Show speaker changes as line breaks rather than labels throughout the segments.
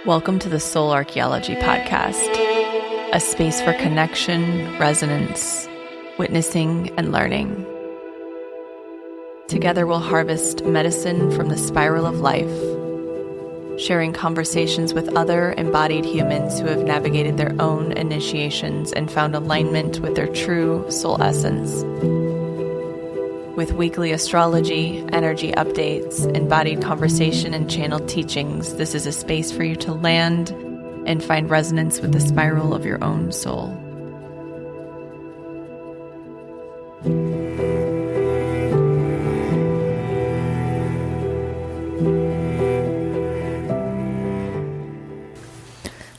Welcome to the Soul Archaeology podcast, a space for connection, resonance, witnessing, and learning. Together we'll harvest medicine from the spiral of life, sharing conversations with other embodied humans who have navigated their own initiations and found alignment with their true soul essence. With weekly astrology, energy updates, embodied conversation, and channeled teachings, this is a space for you to land and find resonance with the spiral of your own soul.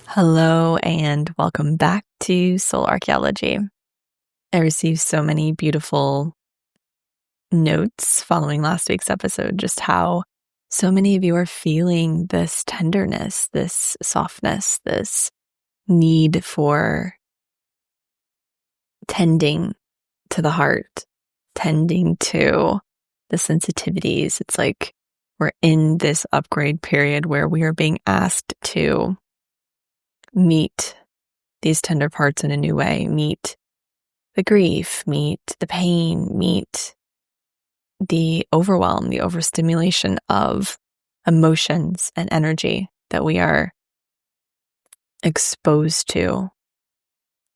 Hello, and welcome back to Soul Archaeology. I received so many beautiful notes following last week's episode, just how so many of you are feeling this tenderness, this softness, this need for tending to the heart, tending to the sensitivities. It's like we're in this upgrade period where we are being asked to meet these tender parts in a new way, meet the grief, meet the pain, meet the overwhelm, the overstimulation of emotions and energy that we are exposed to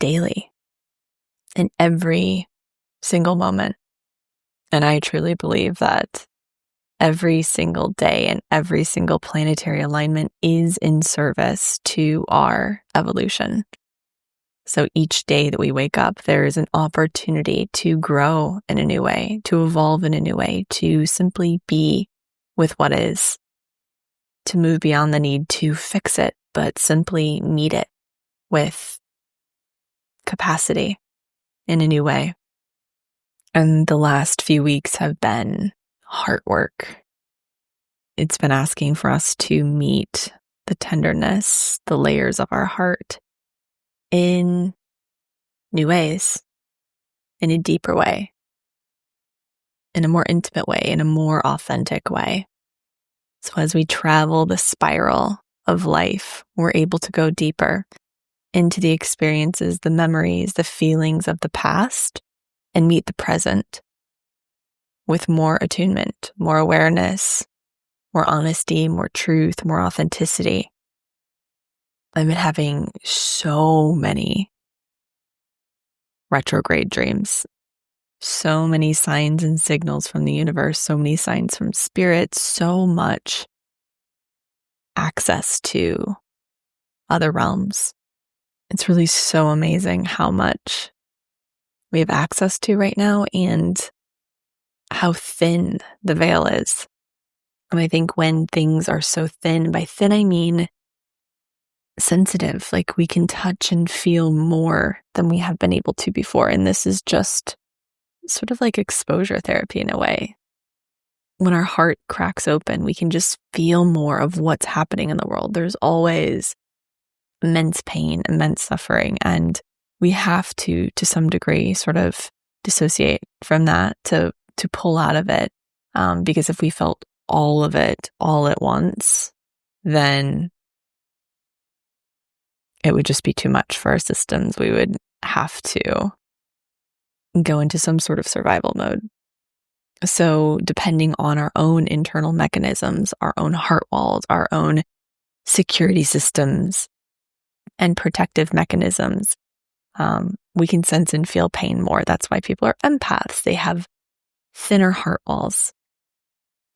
daily in every single moment. And I truly believe that every single day and every single planetary alignment is in service to our evolution. So each day that we wake up, there is an opportunity to grow in a new way, to evolve in a new way, to simply be with what is, to move beyond the need to fix it, but simply meet it with capacity in a new way. And the last few weeks have been heart work. It's been asking for us to meet the tenderness, the layers of our heart, in new ways, in a deeper way, in a more intimate way, in a more authentic way. So as we travel the spiral of life, we're able to go deeper into the experiences, the memories, the feelings of the past, and meet the present with more attunement, more awareness, more honesty, more truth, more authenticity. I've been having so many retrograde dreams, so many signs and signals from the universe, so many signs from spirit, so much access to other realms. It's really so amazing how much we have access to right now and how thin the veil is. And I think when things are so thin, by thin I mean sensitive, like we can touch and feel more than we have been able to before. And this is just sort of like exposure therapy in a way. When our heart cracks open, we can just feel more of what's happening in the world. There's always immense pain, immense suffering, and we have to some degree, sort of dissociate from that to pull out of it. Because if we felt all of it all at once, then it would just be too much for our systems. We would have to go into some sort of survival mode. So depending on our own internal mechanisms, our own heart walls, our own security systems and protective mechanisms, we can sense and feel pain more. That's why people are empaths. They have thinner heart walls.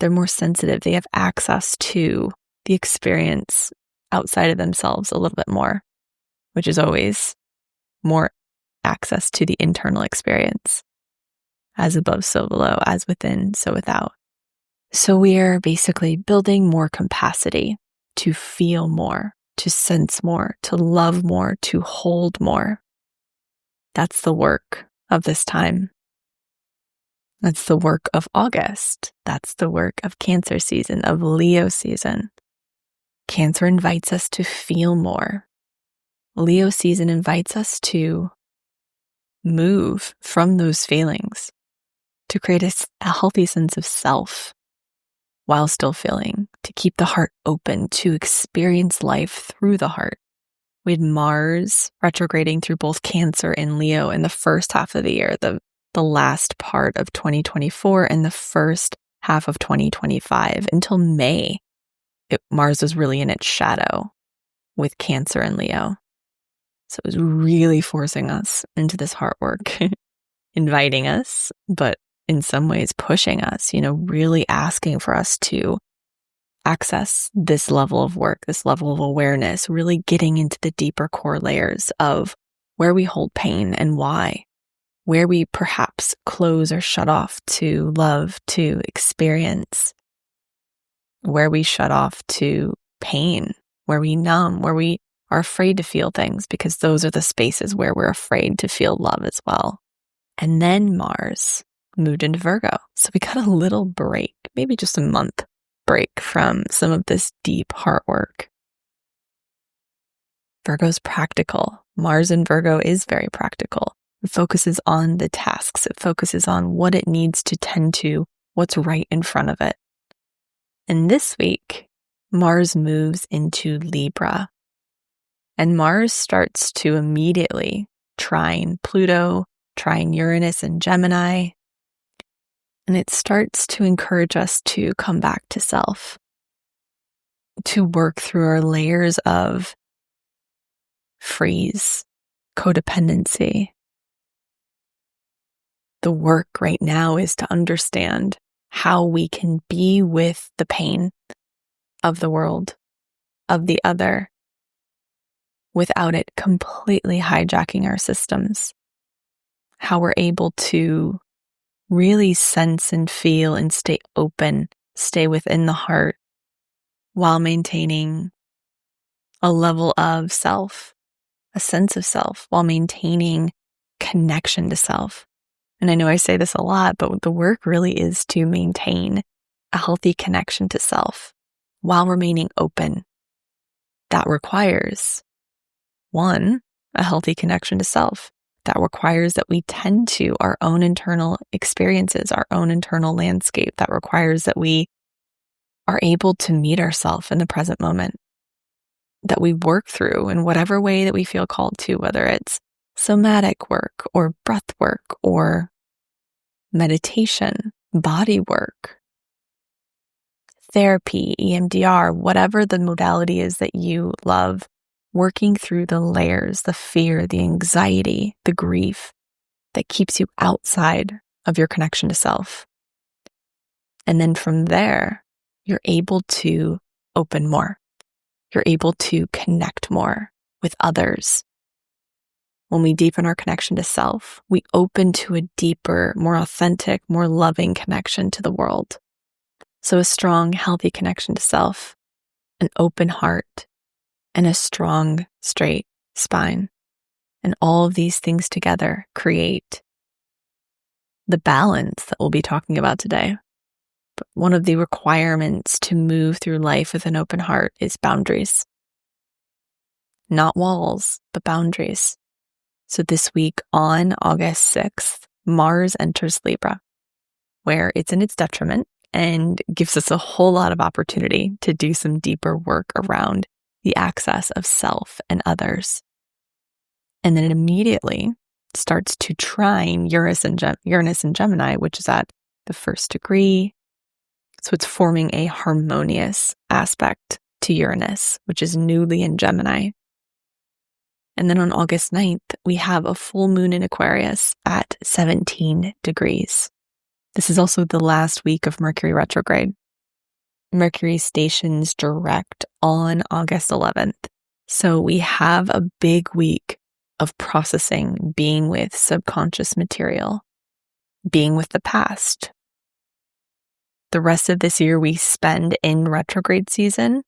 They're more sensitive. They have access to the experience outside of themselves a little bit more, which is always more access to the internal experience. As above, so below, as within, so without. So we are basically building more capacity to feel more, to sense more, to love more, to hold more. That's the work of this time. That's the work of August. That's the work of Cancer season, of Leo season. Cancer invites us to feel more. Leo season invites us to move from those feelings, to create a healthy sense of self while still feeling to keep the heart open, to experience life through the heart. We had Mars retrograding through both Cancer and Leo in the first half of the year, the last part of 2024 and the first half of 2025 until May. Mars was really in its shadow with Cancer and Leo. So it was really forcing us into this heart work, inviting us, but in some ways pushing us, really asking for us to access this level of work, this level of awareness, really getting into the deeper core layers of where we hold pain and why, where we perhaps close or shut off to love, to experience, where we shut off to pain, where we numb, where we are afraid to feel things, because those are the spaces where we're afraid to feel love as well. And then Mars moved into Virgo. So we got a little break, maybe just a month break from some of this deep heart work. Virgo's practical. Mars in Virgo is very practical. It focuses on the tasks. It focuses on what it needs to tend to, what's right in front of it. And this week, Mars moves into Libra. And Mars starts to immediately trine Pluto, trine Uranus and Gemini. And it starts to encourage us to come back to self, to work through our layers of freeze, codependency. The work right now is to understand how we can be with the pain of the world, of the other, without it completely hijacking our systems. How we're able to really sense and feel and stay open, stay within the heart, while maintaining a level of self, a sense of self, while maintaining connection to self. And I know I say this a lot, but the work really is to maintain a healthy connection to self while remaining open. That requires, one, a healthy connection to self. That requires that we tend to our own internal experiences, our own internal landscape. That requires that we are able to meet ourselves in the present moment. That we work through in whatever way that we feel called to, whether it's somatic work or breath work or meditation, body work, therapy, EMDR, whatever the modality is that you love, working through the layers, the fear, the anxiety, the grief that keeps you outside of your connection to self. And then from there, you're able to open more. You're able to connect more with others. When we deepen our connection to self, we open to a deeper, more authentic, more loving connection to the world. So a strong, healthy connection to self, an open heart, and a strong, straight spine. And all of these things together create the balance that we'll be talking about today. But one of the requirements to move through life with an open heart is boundaries. Not walls, but boundaries. So this week on August 6th, Mars enters Libra, where it's in its detriment and gives us a whole lot of opportunity to do some deeper work around the access of self and others. And then it immediately starts to trine Uranus and Gemini, which is at the first degree. So it's forming a harmonious aspect to Uranus, which is newly in Gemini. And then on August 9th, we have a full moon in Aquarius at 17 degrees. This is also the last week of Mercury retrograde. Mercury stations direct on August 11th. So we have a big week of processing, being with subconscious material, being with the past. The rest of this year we spend in retrograde season,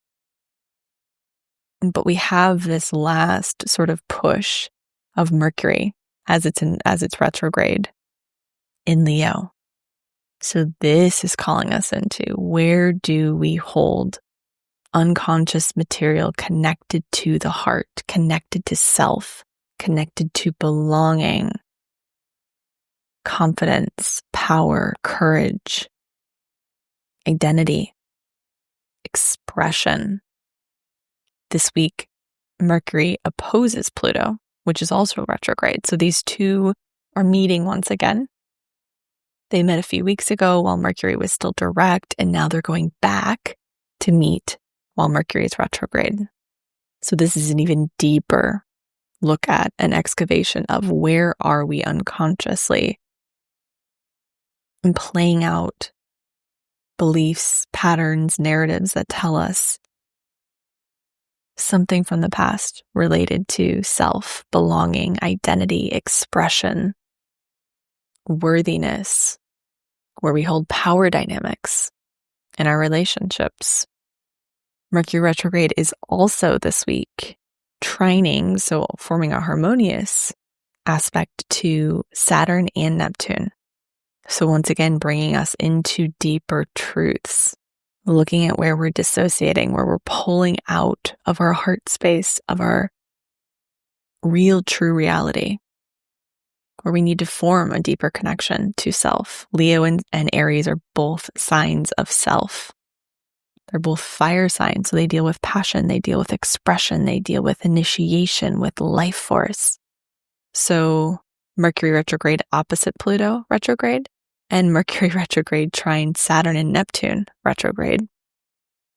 but we have this last sort of push of Mercury as it's retrograde in Leo. So this is calling us into, where do we hold unconscious material connected to the heart, connected to self, connected to belonging, confidence, power, courage, identity. expression. This week, Mercury opposes Pluto, which is also retrograde. So these two are meeting once again. They met a few weeks ago while Mercury was still direct, and now they're going back to meet while Mercury is retrograde. So this is an even deeper look at an excavation of where are we unconsciously and playing out beliefs, patterns, narratives that tell us something from the past related to self, belonging, identity, expression, worthiness, where we hold power dynamics in our relationships. Mercury retrograde is also this week trining, so forming a harmonious aspect to Saturn and Neptune. So once again, bringing us into deeper truths, looking at where we're dissociating, where we're pulling out of our heart space, of our real true reality, where we need to form a deeper connection to self. Leo and Aries are both signs of self. They're both fire signs, so they deal with passion, they deal with expression, they deal with initiation, with life force. So Mercury retrograde opposite Pluto retrograde, and Mercury retrograde trine Saturn and Neptune retrograde.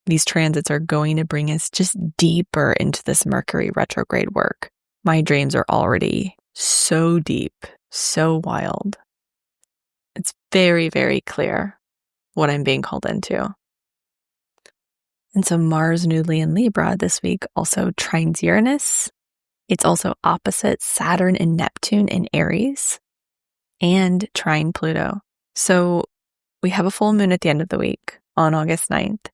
These transits are going to bring us just deeper into this Mercury retrograde work. My dreams are already so deep, so wild. It's very, very clear what I'm being called into. And so Mars newly in Libra this week also trines Uranus. It's also opposite Saturn and Neptune in Aries and trine Pluto. So we have a full moon at the end of the week on August 9th.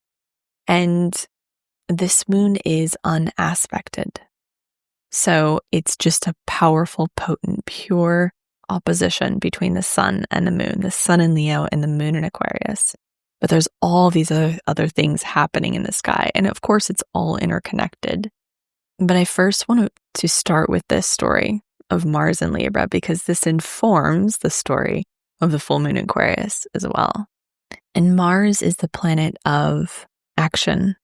And this moon is unaspected. So it's just a powerful, potent, pure opposition between the sun and the moon, the sun in Leo and the moon in Aquarius. But there's all these other things happening in the sky. And of course, it's all interconnected. But I first want to start with this story of Mars and Libra, because this informs the story of the full moon in Aquarius as well. And Mars is the planet of action.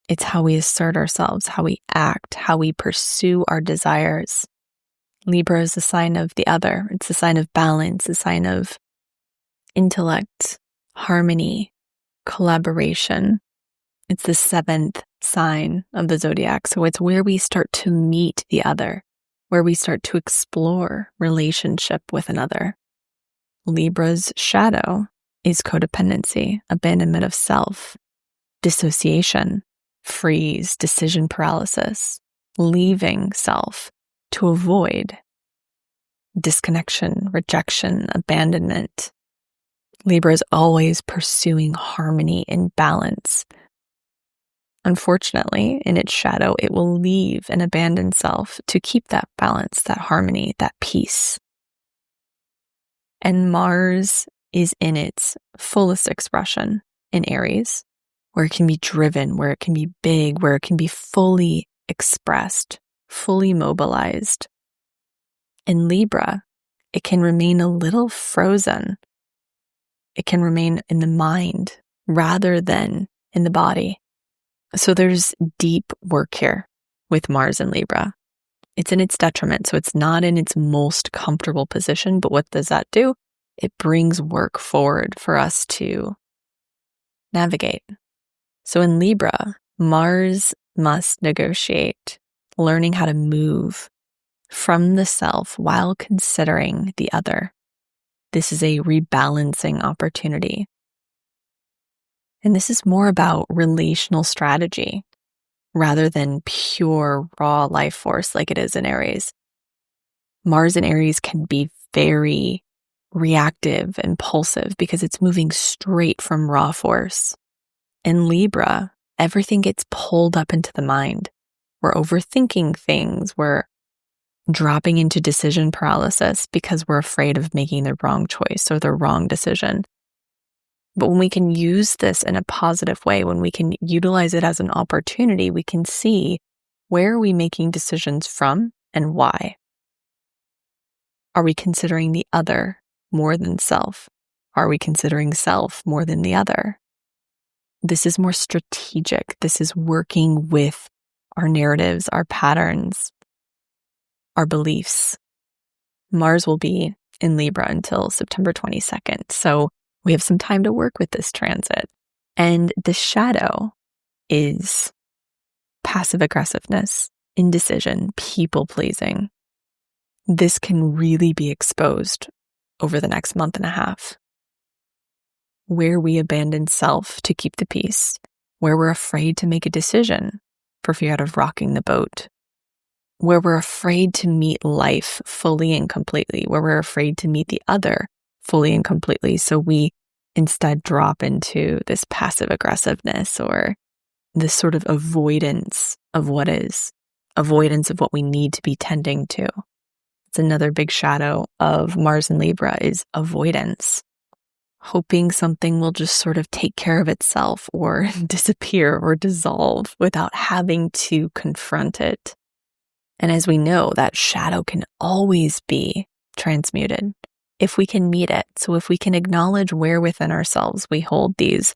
It's how we assert ourselves, how we act, how we pursue our desires. Libra is the sign of the other. It's the sign of balance, the sign of intellect, harmony, collaboration. It's the 7th sign of the zodiac. So it's where we start to meet the other, where we start to explore relationship with another. Libra's shadow is codependency, abandonment of self, dissociation, freeze, decision paralysis, leaving self to avoid disconnection, rejection, abandonment. Libra is always pursuing harmony and balance. Unfortunately, in its shadow, it will leave and abandon self to keep that balance, that harmony, that peace. And Mars is in its fullest expression in Aries, where it can be driven, where it can be big, where it can be fully expressed, fully mobilized. In Libra, it can remain a little frozen. It can remain in the mind rather than in the body. So there's deep work here with Mars and Libra. It's in its detriment, so it's not in its most comfortable position, but what does that do? It brings work forward for us to navigate. So in Libra, Mars must negotiate, learning how to move from the self while considering the other. This is a rebalancing opportunity. And this is more about relational strategy rather than pure raw life force like it is in Aries. Mars in Aries can be very reactive and impulsive because it's moving straight from raw force. In Libra, everything gets pulled up into the mind. We're overthinking things. We're dropping into decision paralysis because we're afraid of making the wrong choice or the wrong decision. But when we can use this in a positive way, when we can utilize it as an opportunity, we can see where are we making decisions from and why. Are we considering the other more than self? Are we considering self more than the other? This is more strategic. This is working with our narratives, our patterns, our beliefs. Mars will be in Libra until September 22nd. So we have some time to work with this transit. And the shadow is passive aggressiveness, indecision, people pleasing. This can really be exposed over the next month and a half, where we abandon self to keep the peace, where we're afraid to make a decision for fear of rocking the boat, where we're afraid to meet life fully and completely, where we're afraid to meet the other fully and completely. So we instead drop into this passive aggressiveness or this sort of avoidance of what is, avoidance of what we need to be tending to. It's another big shadow of Mars in Libra is avoidance, hoping something will just sort of take care of itself or disappear or dissolve without having to confront it. And as we know, that shadow can always be transmuted if we can meet it. So if we can acknowledge where within ourselves we hold these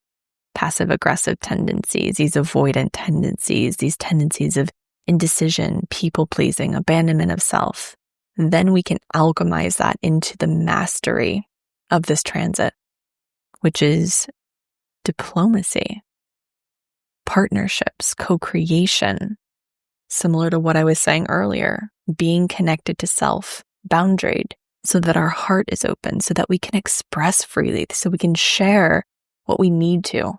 passive aggressive tendencies, these avoidant tendencies, these tendencies of indecision, people pleasing, abandonment of self, then we can alchemize that into the mastery of this transit, which is diplomacy, partnerships, co-creation, similar to what I was saying earlier, being connected to self, boundaried, so that our heart is open, so that we can express freely, so we can share what we need to.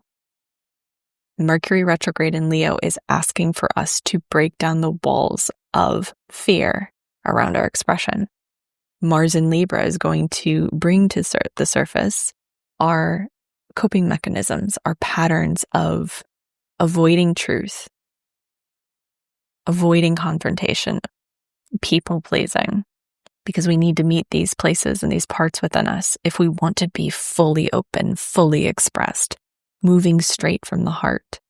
Mercury retrograde in Leo is asking for us to break down the walls of fear around our expression. Mars in Libra is going to bring to the surface our coping mechanisms, our patterns of avoiding truth, avoiding confrontation, people pleasing, because we need to meet these places and these parts within us if we want to be fully open, fully expressed, moving straight from the heart.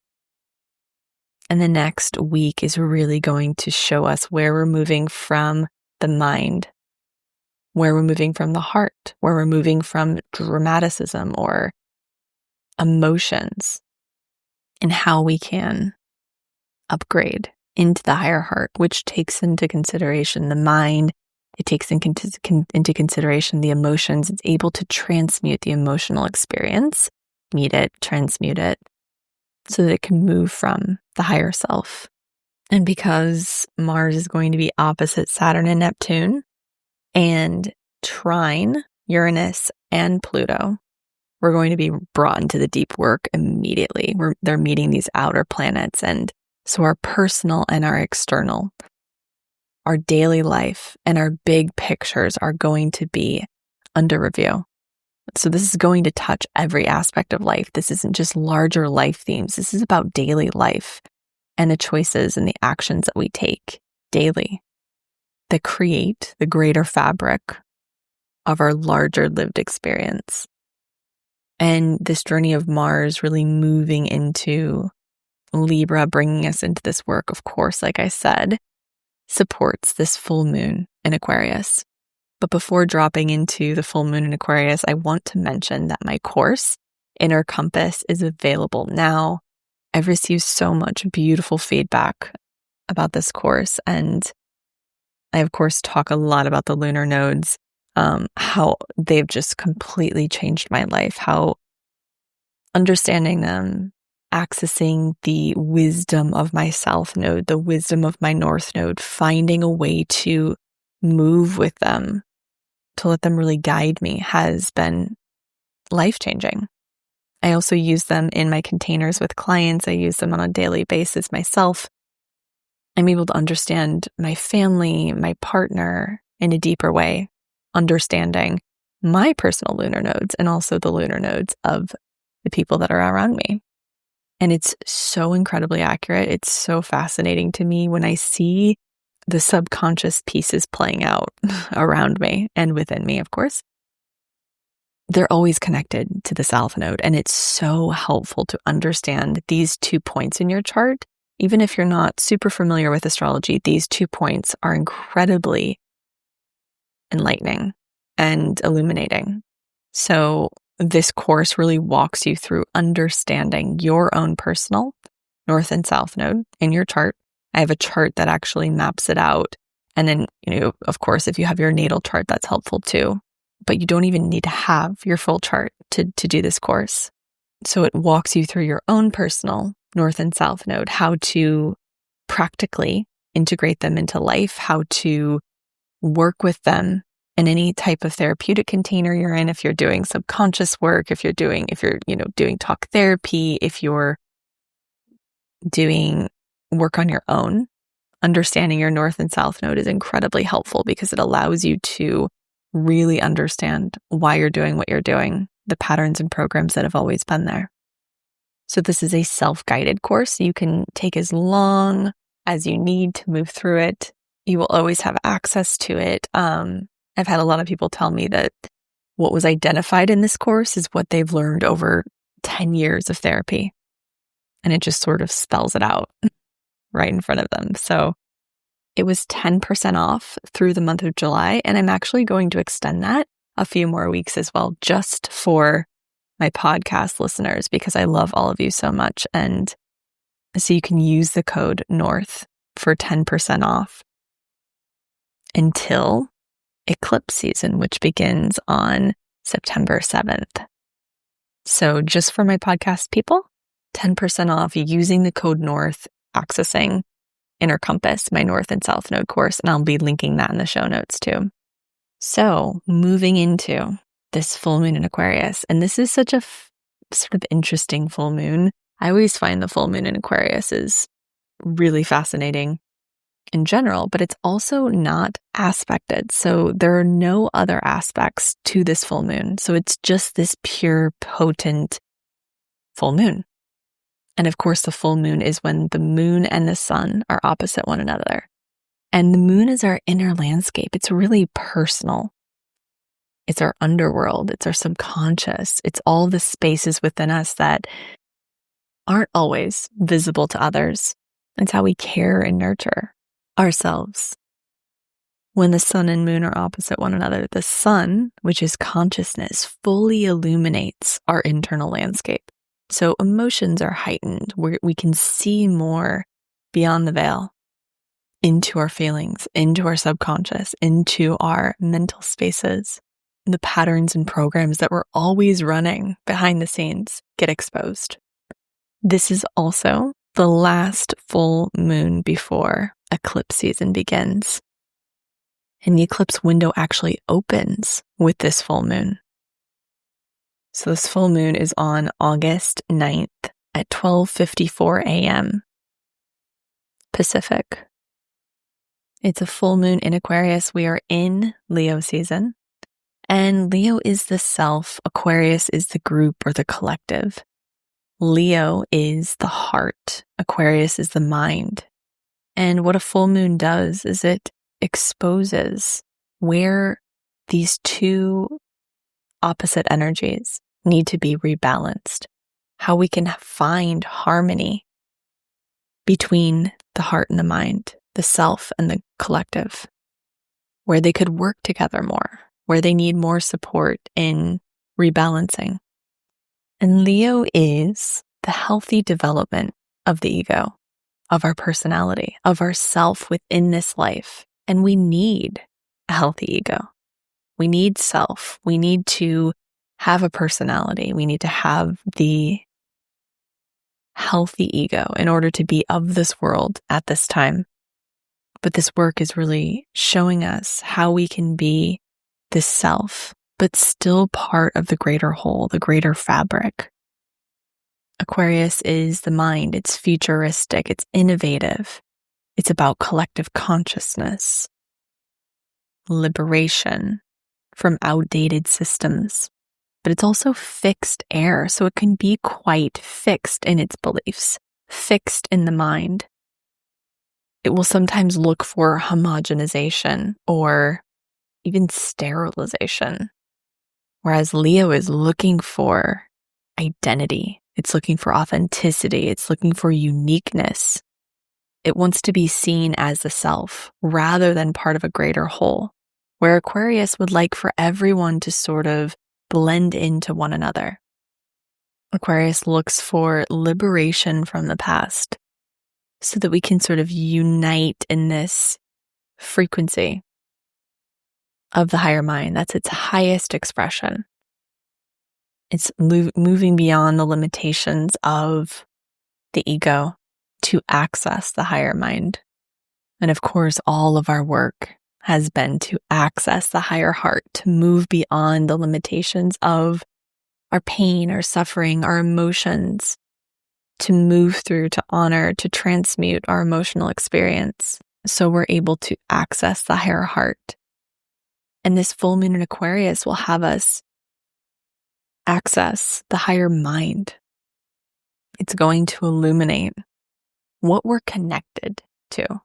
And the next week is really going to show us where we're moving from the mind, where we're moving from the heart, where we're moving from dramaticism or emotions, and how we can upgrade into the higher heart, which takes into consideration the mind. It takes into consideration the emotions. It's able to transmute the emotional experience, meet it, transmute it, so that it can move from the higher self. And because Mars is going to be opposite Saturn and Neptune and trine Uranus and Pluto, we're going to be brought into the deep work immediately. They're meeting these outer planets. And so our personal and our external, our daily life and our big pictures are going to be under review. So this is going to touch every aspect of life. This isn't just larger life themes. This is about daily life and the choices and the actions that we take daily that create the greater fabric of our larger lived experience. And this journey of Mars really moving into Libra, bringing us into this work, of course, like I said, supports this full moon in Aquarius. But before dropping into the full moon in Aquarius, I want to mention that my course, Inner Compass, is available now. I've received so much beautiful feedback about this course. And I, of course, talk a lot about the lunar nodes, how they've just completely changed my life, how understanding them, accessing the wisdom of my South node, the wisdom of my North node, finding a way to move with them, to let them really guide me, has been life-changing. I also use them in my containers with clients. I use them on a daily basis myself. I'm able to understand my family, my partner in a deeper way, understanding my personal lunar nodes and also the lunar nodes of the people that are around me. And it's so incredibly accurate. It's so fascinating to me when I see the subconscious pieces playing out around me and within me, of course. They're always connected to the South node. And it's so helpful to understand these 2 points in your chart. Even if you're not super familiar with astrology, these 2 points are incredibly enlightening and illuminating. So this course really walks you through understanding your own personal north and south node in your chart. I have a chart that actually maps it out. And then, of course, if you have your natal chart, that's helpful too. But you don't even need to have your full chart to do this course. So it walks you through your own personal north and south node, how to practically integrate them into life, how to work with them in any type of therapeutic container you're in. If you're doing subconscious work, if you're doing talk therapy, if you're doing work on your own, understanding your north and south node is incredibly helpful because it allows you to really understand why you're doing what you're doing, the patterns and programs that have always been there. So this is a self-guided course. You can take as long as you need to move through it. You will always have access to it. I've had a lot of people tell me that what was identified in this course is what they've learned over 10 years of therapy. And it just sort of spells it out right in front of them. So it was 10% off through the month of July. And I'm actually going to extend that a few more weeks as well, just for my podcast listeners, because I love all of you so much. And so you can use the code NORTH for 10% off until eclipse season, which begins on September 7th. So just for my podcast people, 10% off using the code NORTH, accessing Inner Compass, my North and South Node course, and I'll be linking that in the show notes too. So moving into this full moon in Aquarius, and this is such a sort of interesting full moon. I always find the full moon in Aquarius is really fascinating in general, but it's also not aspected. So there are no other aspects to this full moon. So it's just this pure, potent full moon. And of course, the full moon is when the moon and the sun are opposite one another. And the moon is our inner landscape. It's really personal. It's our underworld. It's our subconscious. It's all the spaces within us that aren't always visible to others. It's how we care and nurture ourselves. When the sun and moon are opposite one another, the sun, which is consciousness, fully illuminates our internal landscape. So emotions are heightened. We can see more beyond the veil into our feelings, into our subconscious, into our mental spaces. The patterns and programs that we're always running behind the scenes get exposed. This is also the last full moon before eclipse season begins. And the eclipse window actually opens with this full moon. So this full moon is on August 9th at 12:54 a.m. Pacific. It's a full moon in Aquarius. We are in Leo season. And Leo is the self. Aquarius is the group or the collective. Leo is the heart. Aquarius is the mind. And what a full moon does is it exposes where these two opposite energies need to be rebalanced, how we can find harmony between the heart and the mind, the self and the collective, where they could work together more, where they need more support in rebalancing. And Leo is the healthy development of the ego, of our personality, of our self within this life. And we need a healthy ego. We need self. We need to have a personality. We need to have the healthy ego in order to be of this world at this time. But this work is really showing us how we can be this self, but still part of the greater whole, the greater fabric. Aquarius is the mind. It's futuristic. It's innovative. It's about collective consciousness, liberation from outdated systems. But it's also fixed air, so it can be quite fixed in its beliefs, fixed in the mind. It will sometimes look for homogenization or even sterilization, whereas Leo is looking for identity. It's looking for authenticity. It's looking for uniqueness. It wants to be seen as the self rather than part of a greater whole, where Aquarius would like for everyone to sort of blend into one another. Aquarius looks for liberation from the past so that we can sort of unite in this frequency of the higher mind. That's its highest expression. It's moving beyond the limitations of the ego to access the higher mind. And of course, all of our work has been to access the higher heart, to move beyond the limitations of our pain, our suffering, our emotions, to move through, to honor, to transmute our emotional experience so we're able to access the higher heart. And this full moon in Aquarius will have us access the higher mind. It's going to illuminate what we're connected to.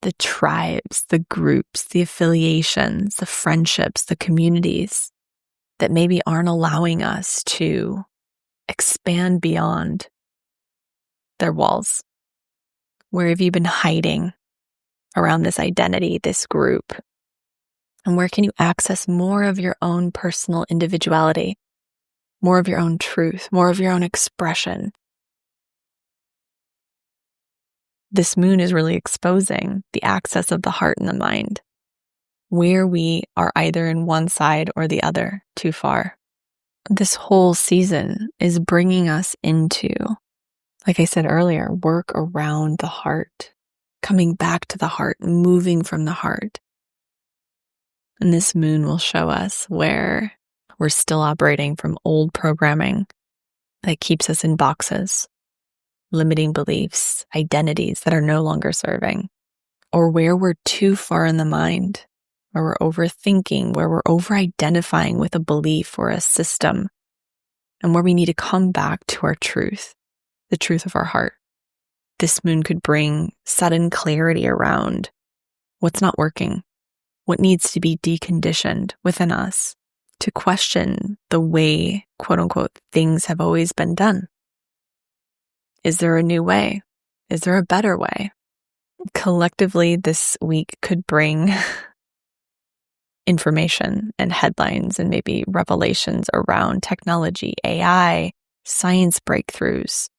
The tribes, the groups, the affiliations, the friendships, the communities that maybe aren't allowing us to expand beyond their walls. Where have you been hiding around this identity, this group? And where can you access more of your own personal individuality, more of your own truth, more of your own expression? This moon is really exposing the access of the heart and the mind, where we are either in one side or the other too far. This whole season is bringing us into, like I said earlier, work around the heart, coming back to the heart, moving from the heart. And this moon will show us where we're still operating from old programming that keeps us in boxes, limiting beliefs, identities that are no longer serving, or where we're too far in the mind, where we're overthinking, where we're over-identifying with a belief or a system, and where we need to come back to our truth, the truth of our heart. This moon could bring sudden clarity around what's not working, what needs to be deconditioned within us to question the way, quote unquote, things have always been done. Is there a new way? Is there a better way? Collectively, this week could bring information and headlines and maybe revelations around technology, AI, science breakthroughs.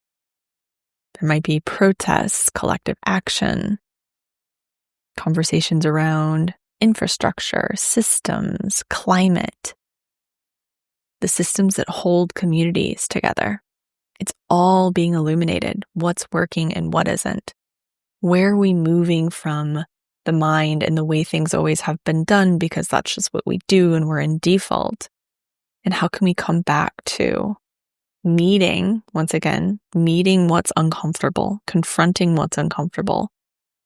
There might be protests, collective action, conversations around infrastructure, systems, climate, the systems that hold communities together. It's all being illuminated, what's working and what isn't. Where are we moving from the mind and the way things always have been done because that's just what we do and we're in default? And how can we come back to meeting, once again, meeting what's uncomfortable, confronting what's uncomfortable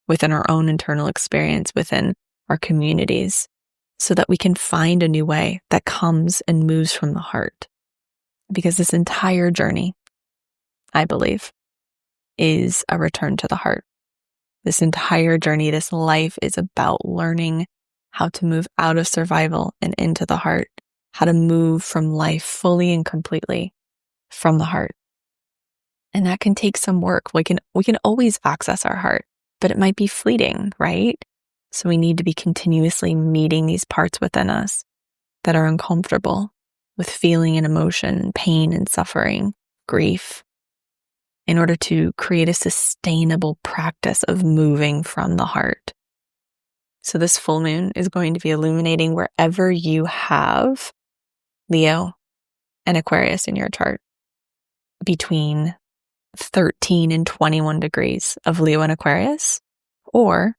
within our own internal experience, within our communities, so that we can find a new way that comes and moves from the heart. Because this entire journey, I believe, is a return to the heart. This entire journey, this life is about learning how to move out of survival and into the heart, how to move from life fully and completely from the heart. And that can take some work. We can always access our heart, but it might be fleeting, right? So we need to be continuously meeting these parts within us that are uncomfortable with feeling and emotion, pain and suffering, grief, in order to create a sustainable practice of moving from the heart. So this full moon is going to be illuminating wherever you have Leo and Aquarius in your chart, between 13 and 21 degrees of Leo and Aquarius, or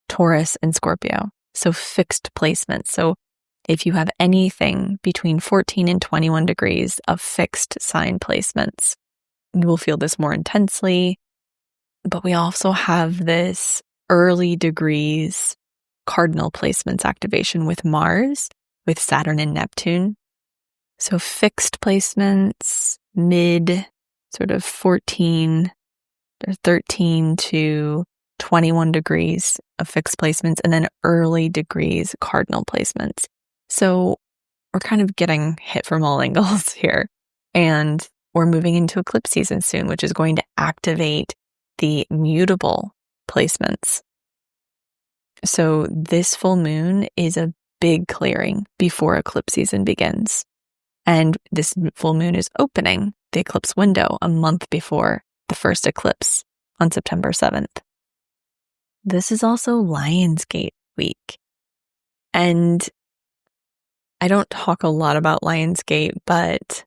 Taurus and Scorpio. So fixed placements. So if you have anything between 14 and 21 degrees of fixed sign placements, you will feel this more intensely. But we also have this early degrees cardinal placements activation with Mars, with Saturn and Neptune. So fixed placements, mid sort of 14 or 13 to 21 degrees of fixed placements, and then early degrees cardinal placements. So we're kind of getting hit from all angles here. And we're moving into eclipse season soon, which is going to activate the mutable placements. So this full moon is a big clearing before eclipse season begins. And this full moon is opening the eclipse window a month before the first eclipse on September 7th. This is also Lionsgate week. And I don't talk a lot about Lionsgate, but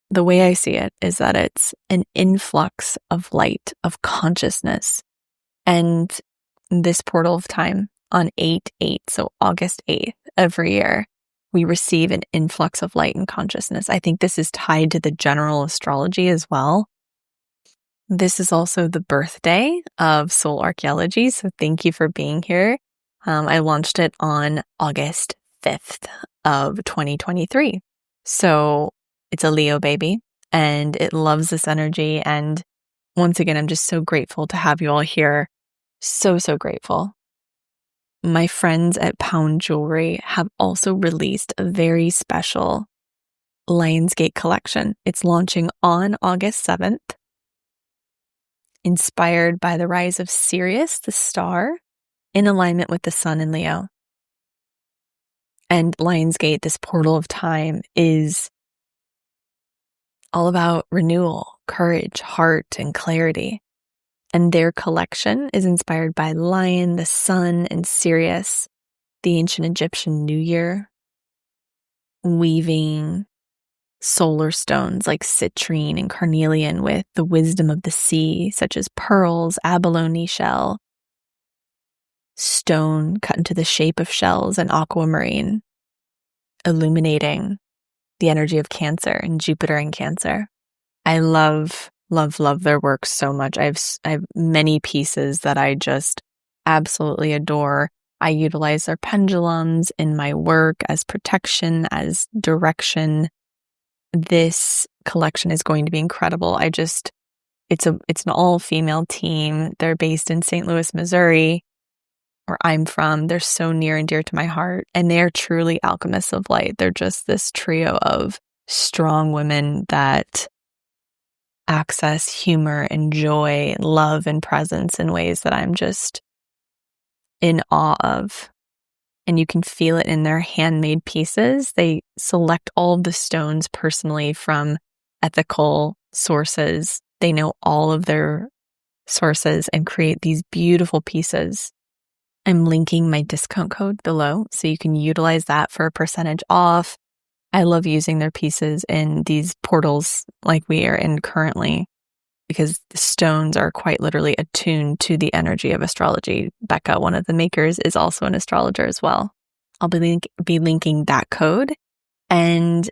the way I see it is that it's an influx of light, of consciousness. And this portal of time on 8/8, so August 8th, every year, we receive an influx of light and consciousness. I think this is tied to the general astrology as well. This is also the birthday of Soul Archaeology, so thank you for being here. I launched it on August 5th of 2023. So it's a Leo baby, and it loves this energy. And once again, I'm just so grateful to have you all here. So grateful. My friends at Pound Jewelry have also released a very special Lionsgate collection. It's launching on August 7th. Inspired by the rise of Sirius, the star, in alignment with the sun in Leo. And Lionsgate, this portal of time, is all about renewal, courage, heart, and clarity. And their collection is inspired by Lion, the sun, and Sirius, the ancient Egyptian New Year, weaving solar stones like citrine and carnelian with the wisdom of the sea, such as pearls, abalone shell, stone cut into the shape of shells, and aquamarine, illuminating the energy of Cancer and Jupiter in Cancer. I love their work so much. I have many pieces that I just absolutely adore. I utilize their pendulums in my work as protection, as direction. This collection is going to be incredible. It's an all-female team. They're based in St. Louis, Missouri, where I'm from. They're so near and dear to my heart, and they're truly alchemists of light. They're just this trio of strong women that access humor and joy, love and presence in ways that I'm just in awe of. And you can feel it in their handmade pieces. They select all of the stones personally from ethical sources. They know all of their sources and create these beautiful pieces. I'm linking my discount code below, so you can utilize that for a percentage off. I love using their pieces in these portals like we are in currently, because the stones are quite literally attuned to the energy of astrology. Becca, one of the makers, is also an astrologer as well. I'll be linking that code and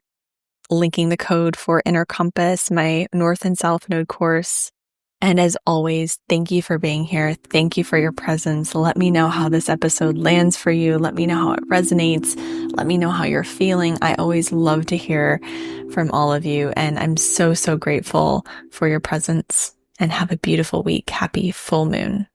linking the code for Inner Compass, my North and South Node course. And as always, thank you for being here. Thank you for your presence. Let me know how this episode lands for you. Let me know how it resonates. Let me know how you're feeling. I always love to hear from all of you. And I'm so grateful for your presence. And have a beautiful week. Happy full moon.